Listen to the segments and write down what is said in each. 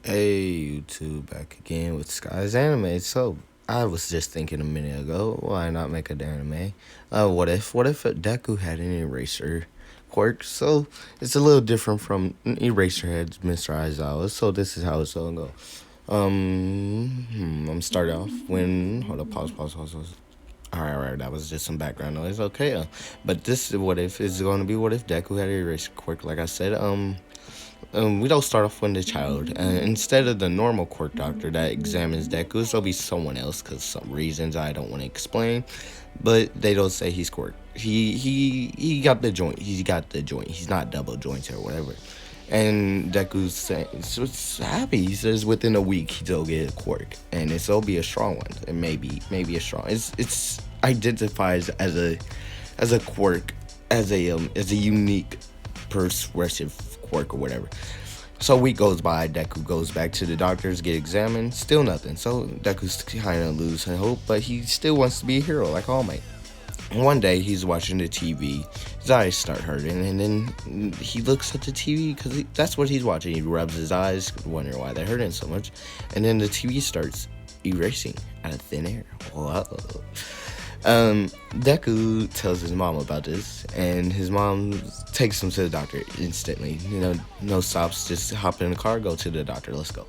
Hey, YouTube, back again with Sky's Anime. So, I was just thinking a minute ago, why not make an anime? What if Deku had an eraser quirk? So, it's a little different from Eraserhead's Mr. Aizawa. So, this is how it's gonna go. I'm gonna start off when, hold up, pause. Alright, that was just some background noise. Okay, but this is what if is going to be what if Deku had an eraser quirk, like I said. We don't start off with the child. Instead of the normal quirk doctor that examines Deku, there'll be someone else because some reasons I don't want to explain. But they don't say he's quirk. He got the joint. He's got the joint. He's not double jointed or whatever. And Deku's saying, so it's happy. He says within a week he'll get a quirk, and it'll be a strong one. And maybe a strong. It's identifies as a quirk, as a unique persuasive quirk or whatever. So a week goes by, Deku goes back to the doctors, get examined, still nothing. So Deku's kind of losing hope, but he still wants to be a hero like All Might. One day he's watching the TV, his eyes start hurting, and then he looks at the TV because that's what he's watching. He rubs his eyes, wondering why they're hurting so much, and then the TV starts erasing out of thin air. Whoa. Deku tells his mom about this, and his mom takes him to the doctor instantly. No stops, just hop in the car, go to the doctor, let's go.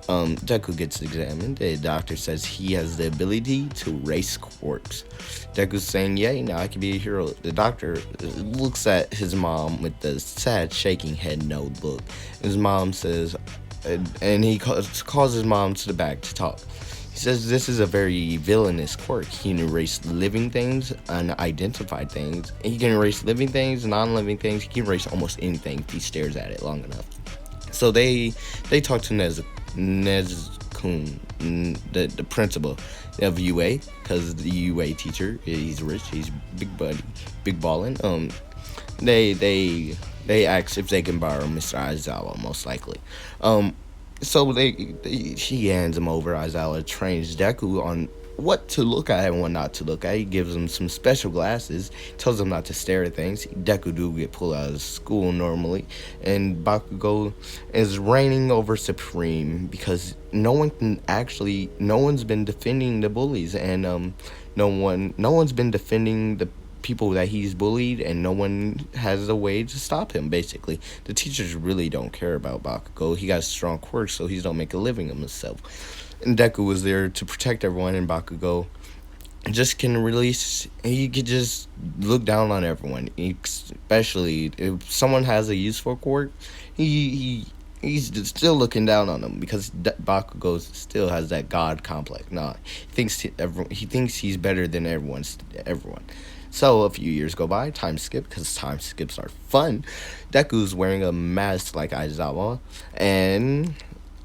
Deku gets examined. The doctor says he has the ability to race quirks. Deku's saying, yay, now I can be a hero. The doctor looks at his mom with the sad, shaking head no look. His mom says, and he calls his mom to the back to talk. He says this is a very villainous quirk. He can erase living things, unidentified things. He can erase living things, non-living things. He can erase almost anything if he stares at it long enough. So they talk to Nezkun, the principal of UA, because the UA teacher, he's rich, he's big ballin'. They ask if they can borrow Mr. Aizawa, most likely. So he hands him over. Aizawa trains Deku on what to look at and what not to look at. He gives him some special glasses, tells him not to stare at things. Deku do get pulled out of school normally, and Bakugo is reigning over supreme because no one's been defending the bullies, and no one's been defending the people that he's bullied, and no one has a way to stop him. Basically, the teachers really don't care about Bakugo. He got a strong quirk, so he don't make a living of himself. And Deku was there to protect everyone, and Bakugo just can release. He could just look down on everyone, especially if someone has a useful quirk. He's still looking down on them because Bakugo still has that god complex. Nah, he thinks he's better than everyone. So a few years go by, time skip, because time skips are fun. Deku's wearing a mask like Aizawa, and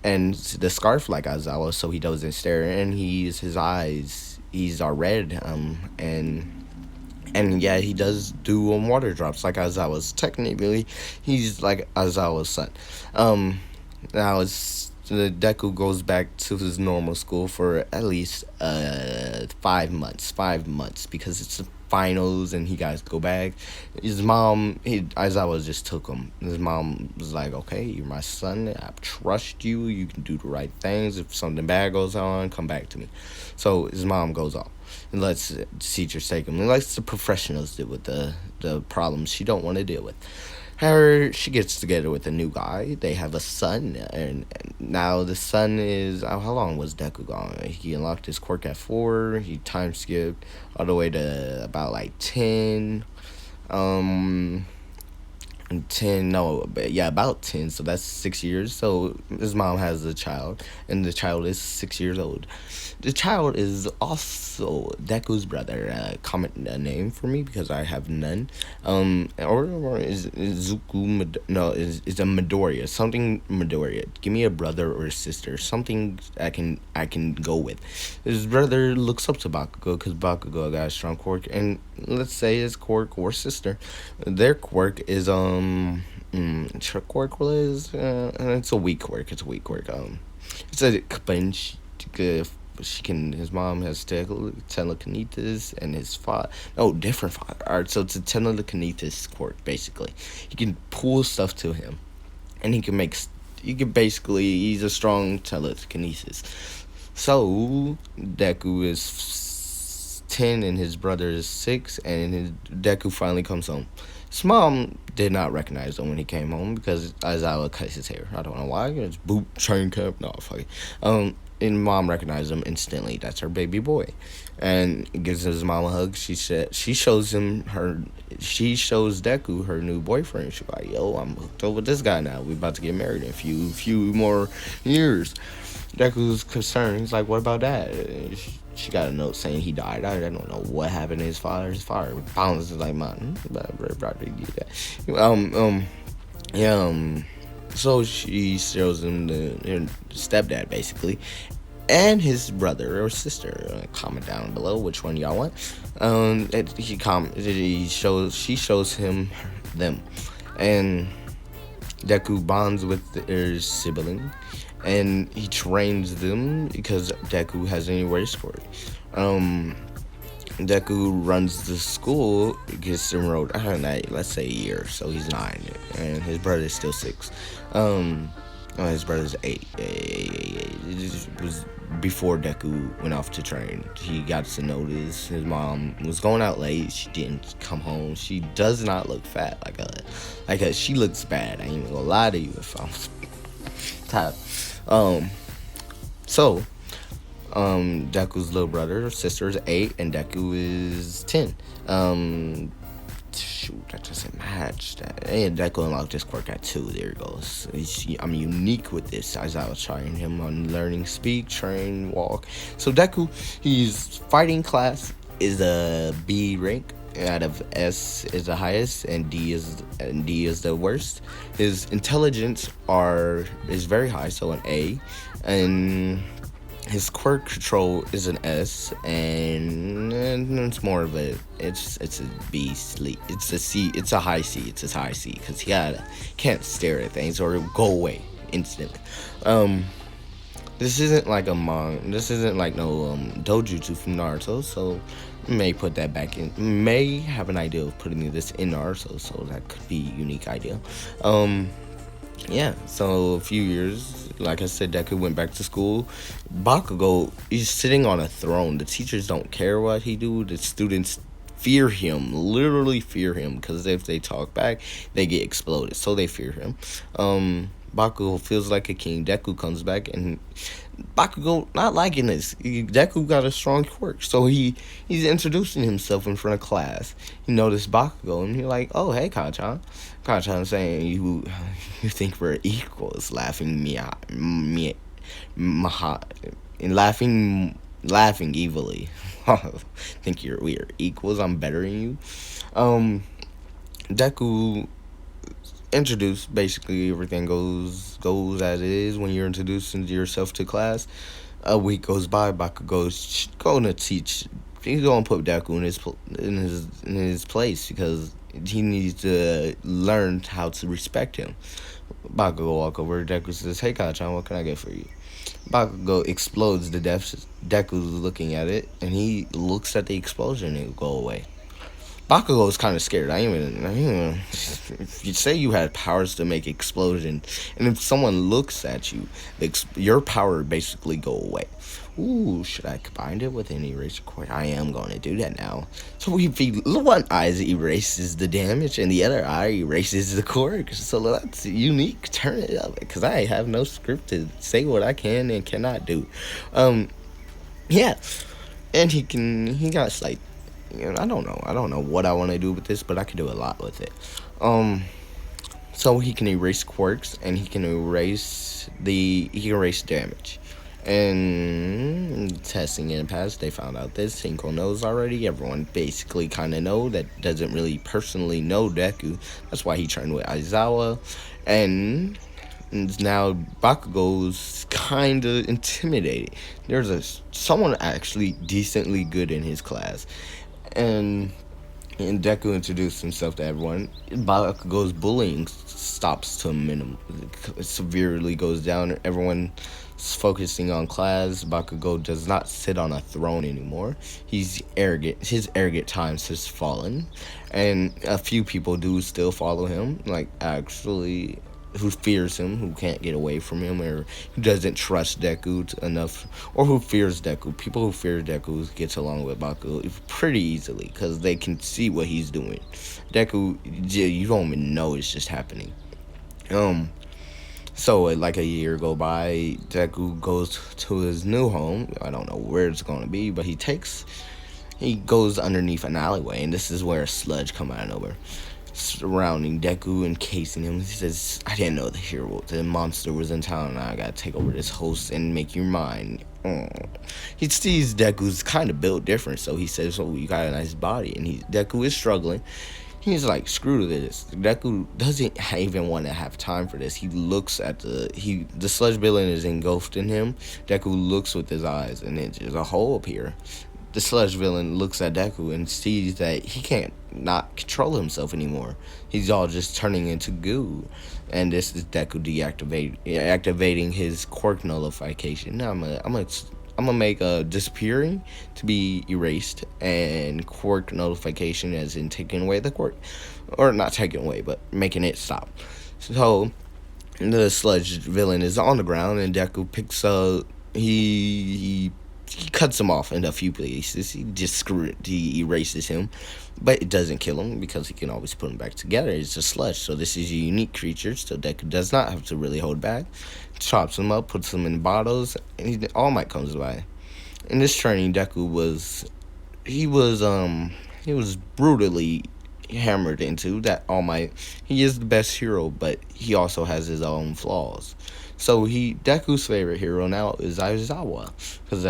the scarf like Aizawa, so he doesn't stare. And his eyes are red. And yeah, he does do water drops like Aizawa's. Technically, he's like Aizawa's son. Now the Deku goes back to his normal school for at least 5 months. 5 months because it's the finals and he got to go back. His mom, Aizawa just took him. His mom was like, okay, you're my son. I trust you. You can do the right things. If something bad goes on, come back to me. So his mom goes off and lets the teachers take him. And lets the professionals deal with the problems she don't want to deal with. She gets together with a new guy. They have a son, and now the son is. How long was Deku gone? He unlocked his quirk at 4. He time skipped all the way to about like 10. 10, no, but yeah, about 10. So that's 6 years. So his mom has a child, and the child is 6 years old. The child is also Deku's brother. Comment a name for me because I have none. Or is Zuku? No, is a Midoriya. Something Midoriya. Give me a brother or a sister. Something I can go with. His brother looks up to Bakugo because Bakugo got a strong quirk, and let's say his quirk or sister, their quirk is her quirk was it's a weak quirk. It's a bench. His mom has telekinesis, and his father, no, different father. Alright, so it's a telekinesis quirk basically. He can pull stuff to him, and he can make he's a strong telekinesis. So Deku is 10 and his brother is 6, and Deku finally comes home. His mom did not recognize him when he came home because Aizawa cuts his hair. I don't know why. It's boot train camp. No, fuck it. And mom recognized him instantly. That's her baby boy, and gives his mom a hug. She shows Deku her new boyfriend. She's like, "Yo, I'm hooked up with this guy now. We about to get married in a few more years." Deku's concerned. He's like, "What about that?" She got a note saying he died. I don't know what happened to his father. His father bounces like man. Yeah. So she shows him her stepdad basically, and his brother or sister. Comment down below which one y'all want. She shows him them, and Deku bonds with their sibling, and he trains them because Deku has an erase cord. Deku runs the school, gets enrolled, I don't know, let's say a year, so he's 9, and his brother is still 6. His brother's 8. It was before Deku went off to train. He got to notice his mom was going out late. She didn't come home. She does not look fat she looks bad. I ain't even gonna lie to you if I'm tired. So Deku's little brother or sister is 8 and Deku is 10. Shoot, that doesn't match that. And Deku unlocked this quirk at 2. There it goes. I'm unique with this as I was trying him on learning speak, train, walk. So Deku, his fighting class is a B rank. Out of S is the highest and D is the worst. His intelligence is very high, so an A, and his quirk control is an S, and it's more of it's a B sleep. It's a C. It's a high C. It's a high C because he can't stare at things or it'll go away instantly. This isn't like This isn't like no dojutsu from Naruto, so may put that back in. May have an idea of putting this in Naruto, so that could be a unique idea. Yeah, so a few years, like I said, Deku went back to school. Bakugo, he's sitting on a throne. The teachers don't care what he do. The students fear him, literally fear him, because if they talk back, they get exploded. So they fear him. Bakugo feels like a king. Deku comes back, and Bakugo not liking this. Deku got a strong quirk, so he's introducing himself in front of class. He noticed Bakugo, and he's like, "Oh, hey, Kachan." Kachan saying, "You think we're equals?" Laughing and laughing evilly. Think we're equals? I'm better than you. Deku introduced, basically everything goes as it is when you're introducing yourself to class. A week goes by, Bakugo's going to teach. He's going to put Deku in his place because he needs to learn how to respect him. Bakugo walk over. Deku says, "Hey, Kachan, what can I get for you?" Bakugo explodes to death. Deku's looking at it, and he looks at the explosion and it go away. Bakugo is kind of scared. If you say you had powers to make explosion, and if someone looks at you, your power basically go away. Ooh, should I combine it with an eraser cord? I am going to do that now. So if one eye erases the damage, and the other eye erases the cord. So that's unique. Turn it up, because I have no script to say what I can and cannot do. Yeah, and he got like. I don't know what I want to do with this, but I can do a lot with it. So he can erase quirks, and he can erase damage. And testing in the past, they found out this. Cinco knows already. Everyone basically kind of know that doesn't really personally know Deku. That's why he trained with Aizawa, and now Bakugo's kind of intimidated. There's someone actually decently good in his class. And Deku introduced himself to everyone. Bakugo's bullying stops to a minimum. It severely goes down. Everyone's focusing on class. Bakugo does not sit on a throne anymore. He's arrogant. His arrogant times has fallen. And a few people do still follow him. Like, actually, who fears him, who can't get away from him, or who doesn't trust Deku enough, or who fears Deku. People who fear Deku gets along with Bakugo pretty easily because they can see what he's doing. Deku, you don't even know it's just happening. Um, so like a year go by, Deku goes to his new home. I don't know where it's gonna be, but he goes underneath an alleyway, and this is where a sludge come out of nowhere, surrounding Deku, encasing him. He says, "I didn't know the monster was in town. Now I gotta take over this host and make you mine." Oh. He sees Deku's kind of built different, so he says, "Oh, you got a nice body," and Deku is struggling. He's like, screw this. Deku doesn't even want to have time for this. He looks at the sludge villain is engulfed in him. Deku looks with his eyes, and there's a hole up here. The sludge villain looks at Deku and sees that he can't not control himself anymore. He's all just turning into goo. And this is Deku activating his quirk nullification. Now I'm gonna make disappearing to be erased, and quirk nullification as in taking away the quirk, or not taking away, but making it stop. So the sludge villain is on the ground, and Deku picks up. He cuts him off in a few places. He erases him, but it doesn't kill him because he can always put him back together. It's a sludge, so this is a unique creature. So Deku does not have to really hold back. Chops him up, puts him in bottles, and All Might comes by. In this training, Deku he was brutally hammered into that All Might. He is the best hero, but he also has his own flaws. So Deku's favorite hero now is Aizawa, because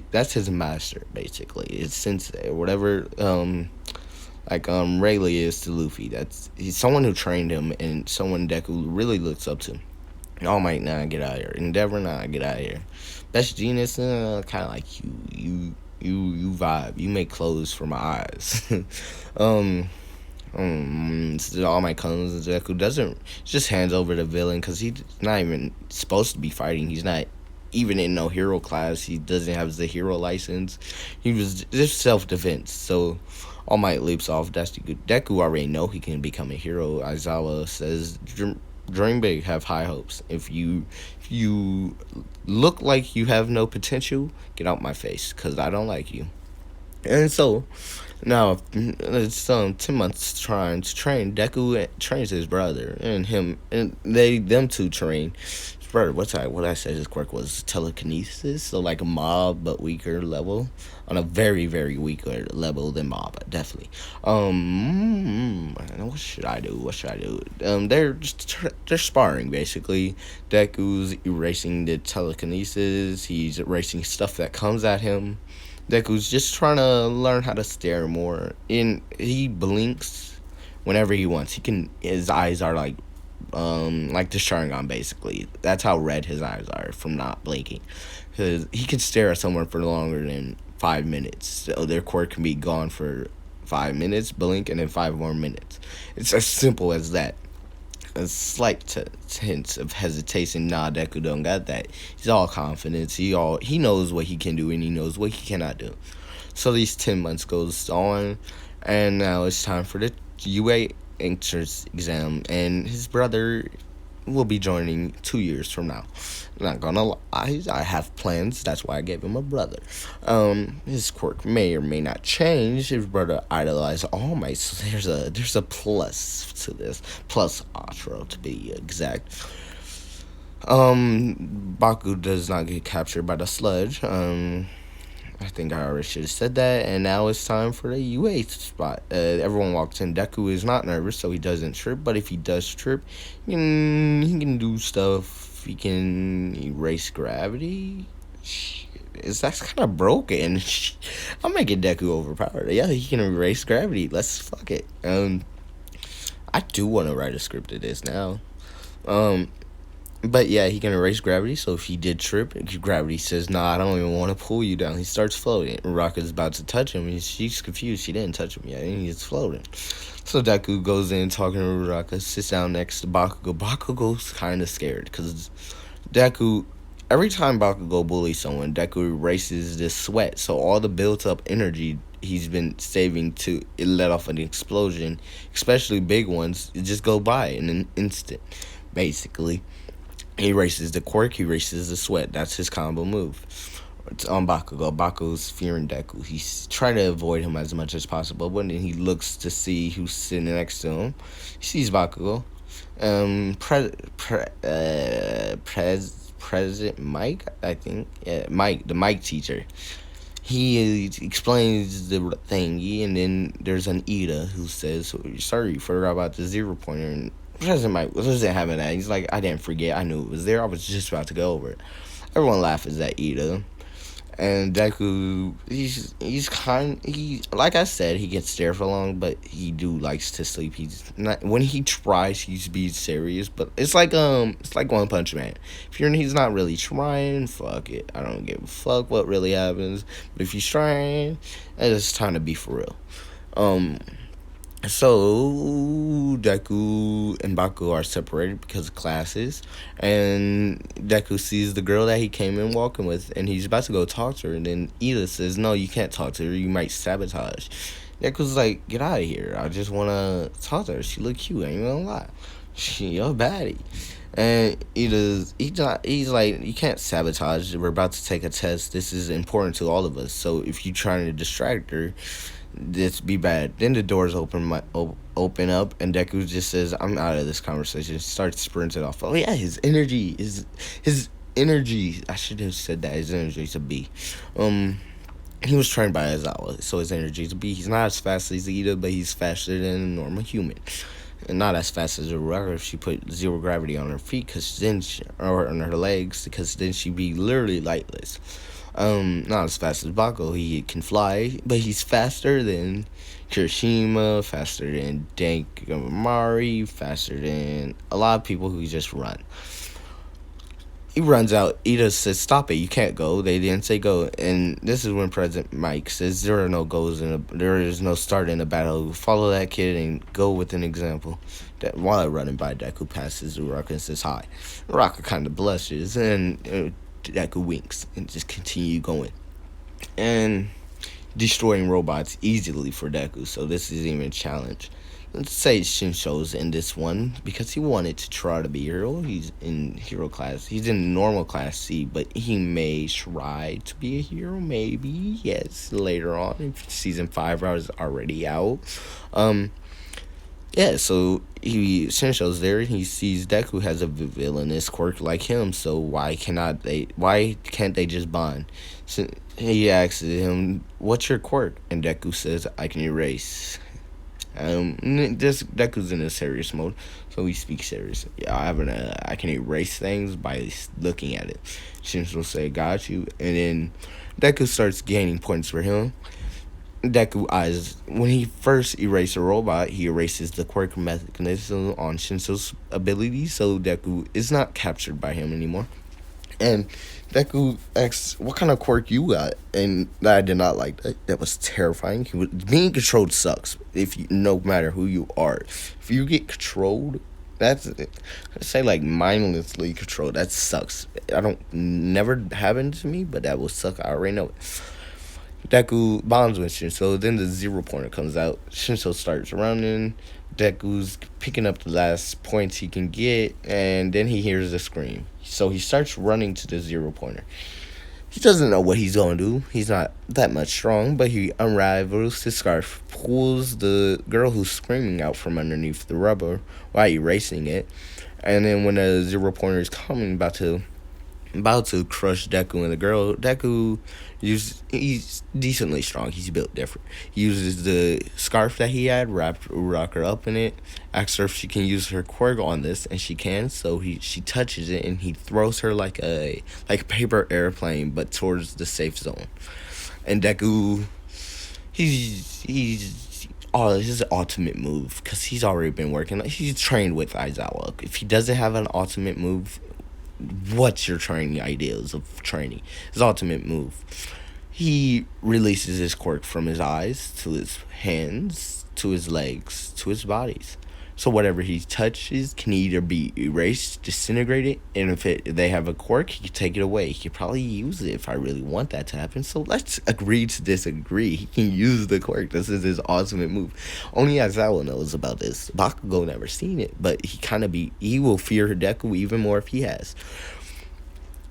that's his master basically. It's sensei or whatever. Rayleigh is to Luffy. He's someone who trained him and someone Deku really looks up to. All Might, nah, get out of here. Endeavor, nah, get out of here. Best Genius, kind of like you vibe. You make clothes for my eyes. All Might comes, Deku just hands over the villain because he's not even supposed to be fighting. He's not even in no hero class. He doesn't have the hero license. He was just self-defense. So All Might leaps off. Deku already know he can become a hero. Aizawa says, dream big, have high hopes. If you look like you have no potential, get out my face because I don't like you. And so now it's 10 months trying to train. Deku trains his brother, and them two train his brother. What I said his quirk was telekinesis, so like a mob but weaker level, on a very very weaker level than mob, definitely. What should I do? They're sparring basically. Deku's erasing the telekinesis. He's erasing stuff that comes at him. Deku's just trying to learn how to stare more. He blinks whenever he wants. His eyes are like the Sharingan basically. That's how red his eyes are from not blinking. Cause he can stare at someone for longer than 5 minutes. So their quirk can be gone for 5 minutes, blink, and then 5 more minutes. It's as simple as that. A slight hint of hesitation. Nah, Deku don't got that. He's all confidence. He knows what he can do and he knows what he cannot do. So these 10 months goes on, and now it's time for the UA entrance exam, and his brother will be joining 2 years from now. Not gonna lie, I have plans. That's why I gave him a brother. His quirk may or may not change. His brother idolized All Might, so there's a plus to this, plus ultra to be exact. Baku does not get captured by the sludge. I think I already should have said that. And now it's time for the UA spot. Everyone walks in. Deku is not nervous, so he doesn't trip. But if he does trip, he can do stuff. He can erase gravity. That's kind of broken. I'm making Deku overpowered. Yeah, he can erase gravity. Let's fuck it. I do want to write a script of this now. But yeah, he can erase gravity, so if he did trip, gravity says, nah, I don't even want to pull you down. He starts floating. Ruka's about to touch him. She's confused. She didn't touch him yet, and he's floating. So Deku goes in, talking to Ruka, sits down next to Bakugo. Bakugo's kind of scared, because every time Bakugo bullies someone, Deku erases this sweat, so all the built-up energy he's been saving to let off an explosion, especially big ones, it just go by in an instant. basically. He erases the quirk, he erases the sweat. That's his combo move. It's on Bakugo. Bakugo's fearing Deku. He's trying to avoid him as much as possible. But then he looks to see who's sitting next to him. He sees Bakugo. President Mike, I think. Yeah, Mike, the Mike teacher. He explains the thingy, and then there's an Ida who says, "Sorry, you forgot about the 0 pointer." And President Mike wasn't having that. He's like, "I didn't forget. I knew it was there. I was just about to go over it." Everyone laughs at Ida. And Deku, he like I said, he gets there for long, but he do likes to sleep. He's not when he tries, he's be serious, but it's like One Punch Man. If he's not really trying, fuck it, I don't give a fuck what really happens. But if he's trying, it's time to be for real. Um, so Deku and Baku are separated because of classes, and Deku sees the girl that he came in walking with, and he's about to go talk to her, and then Ida says, "No, you can't talk to her. You might sabotage." Deku's like, "Get out of here. I just wanna talk to her. She look cute. I ain't gonna lie. She a baddie." And he's like, "You can't sabotage. We're about to take a test. This is important to all of us. So if you trying to distract her, this be bad." Then the doors open up, and Deku just says, "I'm out of this conversation." Starts sprinting off. Oh yeah, his energy. I should have said that his energy is a B. He was trained by Aizawa, so his energy is a B. He's not as fast as Ida, but he's faster than a normal human. And not as fast as a rocker if she put zero gravity on her feet, or on her legs, because then she'd be literally lightless. Not as fast as Bako. He can fly, but he's faster than Kirishima, faster than Dankamari, faster than a lot of people who just run. He runs out. Ida says, "Stop it! You can't go." They didn't say go, and this is when President Mike says, "There are no goals there is no start in a battle. Follow that kid and go with an example." That while running by, Deku passes Uraka and says hi. Uraka kind of blushes, and Deku winks and just continue going and destroying robots easily for Deku. So this is even a challenge. Let's say Shinsho's in this one because he wanted to try to be a hero. He's in hero class. He's in normal class C, but he may try to be a hero. Maybe yes later on if season 5 is already out. Yeah, so Shinsho's there and he sees Deku has a villainous quirk like him, so why can't they just bond? So he asks him, "What's your quirk?" And Deku says, "I can erase." This Deku's in a serious mode, so he speaks serious. Yeah, I can erase things by looking at it. Shinji will say, "Got you," and then Deku starts gaining points for him. Deku eyes when he first erases a robot, he erases the quirk mechanism on Shinso's ability, so Deku is not captured by him anymore. And Deku asks, "What kind of quirk you got?" And I did not like that. That was terrifying. Being controlled sucks. No matter who you are, if you get controlled, that's say like mindlessly controlled. That sucks. I don't never happened to me, but that will suck. I already know it. Deku bonds with Shinso. Then the 0 pointer comes out. Shinso starts running. Deku's picking up the last points he can get, and then he hears a scream. So he starts running to the 0 pointer. He doesn't know what he's going to do. He's not that much strong, but he unravels his scarf, pulls the girl who's screaming out from underneath the rubber while erasing it. And then when the 0 pointer is coming, about to crush Deku and the girl, he's decently strong. He's built different. He uses the scarf that he had, wrapped Uraka up in it, asks her if she can use her quirk on this, and she can. So she touches it, and he throws her like a paper airplane, but towards the safe zone. And Deku, his ultimate move, because he's already been working. He's trained with Aizawa. If he doesn't have an ultimate move, what's your training ideas of training? His ultimate move. He releases his quirk from his eyes to his hands to his legs to his bodies. So whatever he touches can either be erased, disintegrated, and if they have a quirk, he can take it away. He could probably use it if I really want that to happen. So let's agree to disagree. He can use the quirk. This is his ultimate move. Only Aizawa knows about this. Bakugo never seen it, but he will fear Deku even more if he has.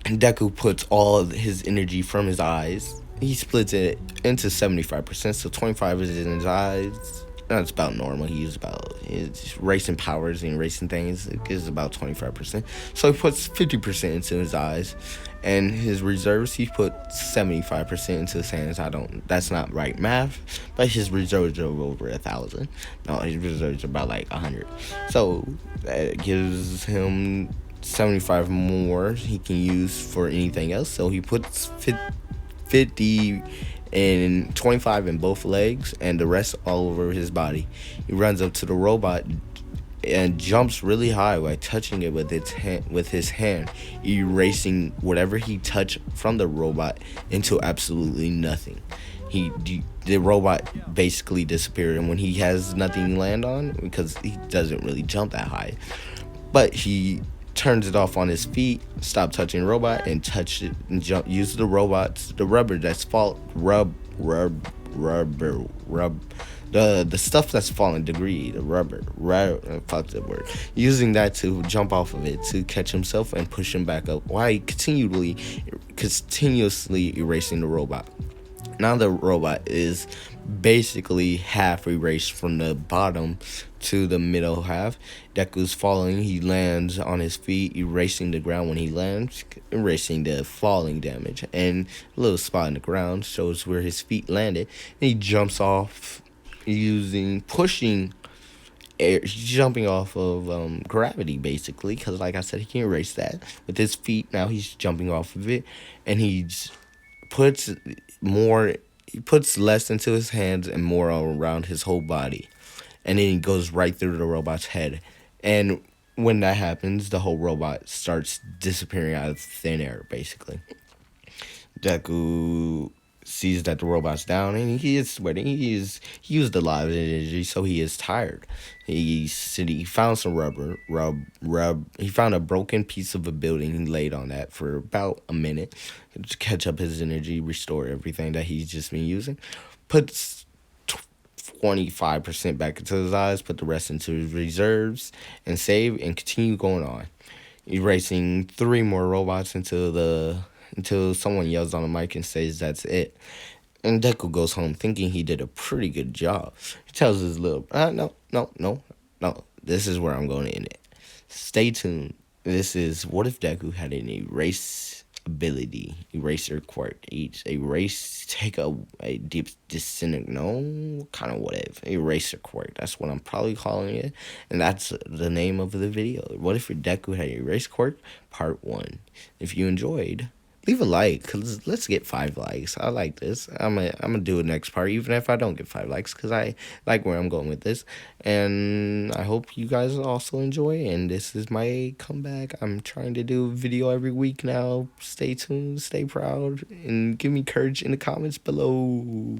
And Deku puts all of his energy from his eyes. He splits it into 75%, so 25 is in his eyes. That's about normal. He uses about his racing powers and racing things is about 25%. So he puts 50% into his eyes, and his reserves he put 75% into his hands. That's not right math, but his reserves are over 1,000. No, his reserves are about like 100. So that gives him 75 more he can use for anything else. So he puts 50 and 25 in both legs and the rest all over his body. He runs up to the robot and jumps really high by touching it with his hand, erasing whatever he touched from the robot into absolutely nothing. The robot basically disappeared, and when he has nothing to land on, because he doesn't really jump that high, but he turns it off on his feet, stop touching the robot, and touch it and use the rubber that's the stuff that's falling degreed, the rubber, fuck the word, using that to jump off of it to catch himself and push him back up while he continuously erasing the robot. Now the robot is basically half erased from the bottom to the middle half. Deku's falling. He lands on his feet, erasing the ground when he lands, erasing the falling damage. And a little spot in the ground shows where his feet landed. And he jumps off pushing air. He's jumping off of gravity, basically, because like I said, he can erase that. With his feet, now he's jumping off of it. And puts more he puts less into his hands and more around his whole body, and then he goes right through the robot's head. And when that happens, the whole robot starts disappearing out of thin air, basically. Deku sees that the robot's down and he is sweating. He used a lot of energy, so he is tired. He found some rub. He found a broken piece of a building. He laid on that for about a minute to catch up his energy, restore everything that he's just been using. Puts 25% back into his eyes, put the rest into his reserves, and save and continue going on. Erasing 3 more robots until someone yells on the mic and says that's it. And Deku goes home thinking he did a pretty good job. He tells his little, no. This is where I'm going to end it. Stay tuned. This is what if Deku had an eraser quirk. Take a deep no, kind of what if. Eraser quirk. That's what I'm probably calling it. And that's the name of the video. What if your Deku had an erase quirk? Part 1. If you enjoyed, leave a like, because let's get 5 likes. I like this. I'm gonna do a next part, even if I don't get 5 likes, because I like where I'm going with this. And I hope you guys also enjoy. And this is my comeback. I'm trying to do a video every week now. Stay tuned, stay proud, and give me courage in the comments below.